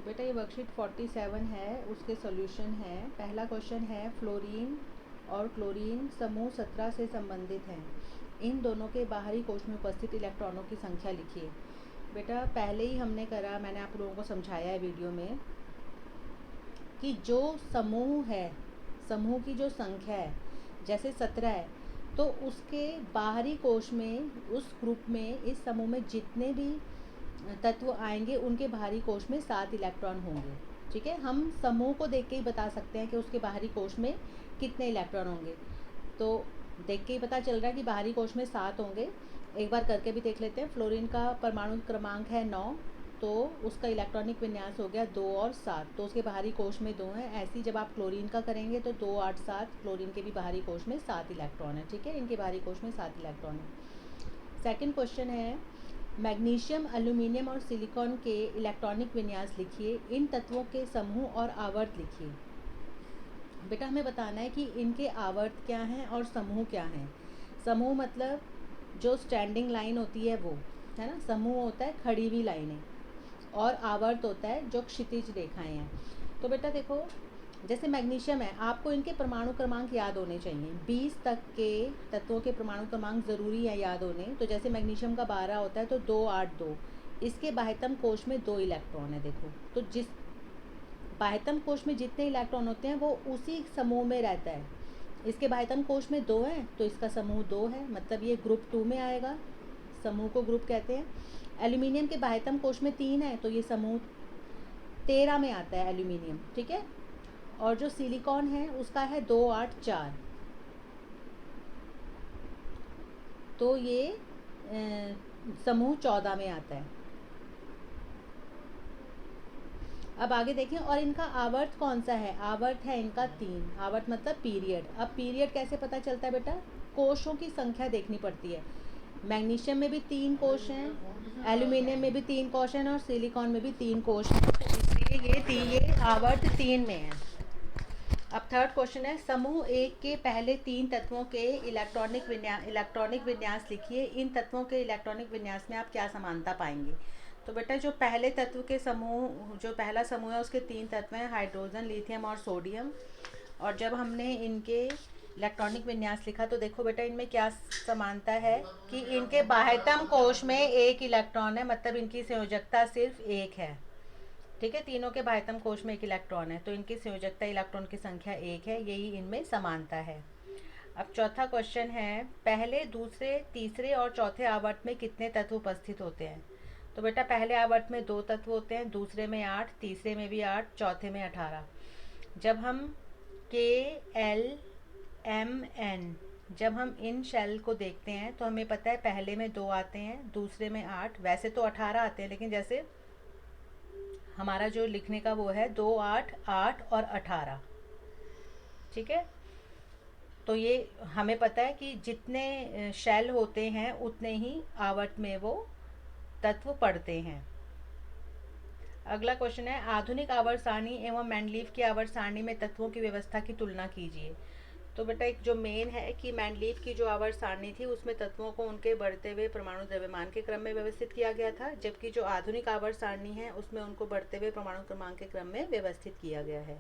बेटा ये वर्कशीट 47 है, उसके सॉल्यूशन है। पहला क्वेश्चन है फ्लोरीन और क्लोरीन समूह 17 से संबंधित हैं। इन दोनों के बाहरी कोश में उपस्थित इलेक्ट्रॉनों की संख्या लिखिए। बेटा पहले ही हमने करा, मैंने आप लोगों को समझाया है वीडियो में कि जो समूह है, समूह की जो संख्या है जैसे 17 है, तो उसके बाहरी कोश में, उस ग्रुप में, इस समूह में जितने भी तत्व आएंगे उनके बाहरी कोश में 7 इलेक्ट्रॉन होंगे। ठीक है, हम समूह को देख के ही बता सकते हैं कि उसके बाहरी कोश में कितने इलेक्ट्रॉन होंगे। तो देख के ही पता चल रहा है कि बाहरी कोश में 7 होंगे। एक बार करके भी देख लेते हैं। फ्लोरीन का परमाणु क्रमांक है 9, तो उसका इलेक्ट्रॉनिक विन्यास हो गया 2 और 7, तो उसके बाहरी कोश में 2 हैं। ऐसे ही जब आप क्लोरीन का करेंगे तो 2, 8, 7, क्लोरीन के भी बाहरी कोश में 7 इलेक्ट्रॉन है। ठीक है, इनके बाहरी कोश में 7 इलेक्ट्रॉन है। सेकंड क्वेश्चन है मैग्नीशियम, एल्यूमिनियम और सिलिकॉन के इलेक्ट्रॉनिक विन्यास लिखिए। इन तत्वों के समूह और आवर्त लिखिए। बेटा हमें बताना है कि इनके आवर्त क्या हैं और समूह क्या हैं। समूह मतलब जो स्टैंडिंग लाइन होती है वो है ना, समूह होता है खड़ी हुई लाइनें, और आवर्त होता है जो क्षितिज रेखाएं हैं। तो बेटा देखो, जैसे मैग्नीशियम है, आपको इनके परमाणु क्रमांक याद होने चाहिए। 20 तक के तत्वों के परमाणु क्रमांक ज़रूरी है याद होने। तो जैसे मैग्नीशियम का 12 होता है तो 2, 8, 2। इसके बाह्यतम कोश में 2 इलेक्ट्रॉन है। देखो, तो जिस बाह्यतम कोश में जितने इलेक्ट्रॉन होते हैं वो उसी समूह में रहता है। इसके बाह्यतम कोश में 2 है तो इसका समूह 2 है, मतलब ये ग्रुप 2 में आएगा। समूह को ग्रुप कहते हैं। एल्यूमिनियम के बाह्यतम कोश में 3 है तो ये समूह 13 में आता है एल्यूमिनियम। ठीक है, और जो सिलिकॉन है उसका है 2, 8, 4, तो ये समूह 14 में आता है। अब आगे देखें, और इनका आवर्त कौन सा है? आवर्त है इनका 3। आवर्त मतलब पीरियड। अब पीरियड कैसे पता चलता है बेटा? कोशों की संख्या देखनी पड़ती है। मैग्नीशियम में भी 3 कोश हैं, एल्यूमिनियम में भी 3 कोश हैं, और सिलिकॉन में भी 3 कोश हैं, तो इसलिए ये आवर्त 3 में है। अब थर्ड क्वेश्चन है समूह 1 के पहले 3 तत्वों के इलेक्ट्रॉनिक विन्यास लिखिए। इन तत्वों के इलेक्ट्रॉनिक विन्यास में आप क्या समानता पाएंगे? तो बेटा जो पहले तत्व के समूह, जो पहला समूह है उसके 3 तत्व हैं, हाइड्रोजन, लिथियम और सोडियम। और जब हमने इनके इलेक्ट्रॉनिक विन्यास लिखा तो देखो बेटा इनमें क्या समानता है कि इनके बाह्यतम कोश में 1 इलेक्ट्रॉन है, मतलब इनकी संयोजकता सिर्फ 1 है। ठीक है, तीनों के बाह्यतम कोश में 1 इलेक्ट्रॉन है तो इनकी संयोजकता इलेक्ट्रॉन की संख्या 1 है, यही इनमें समानता है। अब चौथा क्वेश्चन है पहले, दूसरे, तीसरे और चौथे आवर्त में कितने तत्व उपस्थित होते हैं? तो बेटा पहले आवर्त में 2 तत्व होते हैं, दूसरे में 8, तीसरे में भी 8, चौथे में 18। जब हम के, एल, एम, एन, जब हम इन शेल को देखते हैं तो हमें पता है पहले में 2 आते हैं, दूसरे में 8, वैसे तो 18 आते हैं, लेकिन जैसे हमारा जो लिखने का वो है 2, 8, 8 और 18। ठीक है, तो ये हमें पता है कि जितने शेल होते हैं उतने ही आवर्त में वो तत्व पड़ते हैं। अगला क्वेश्चन है आधुनिक आवर्त सारणी एवं मेंडलीव की आवर्त सारणी में तत्वों की व्यवस्था की तुलना कीजिए। तो बेटा एक जो मेन है कि मेंडलीव की जो आवर्त सारणी थी उसमें तत्वों को उनके बढ़ते हुए परमाणु द्रव्यमान के क्रम में व्यवस्थित किया गया था, जबकि जो आधुनिक आवर्त सारणी है उसमें उनको बढ़ते हुए परमाणु क्रमांक के क्रम में व्यवस्थित किया गया है।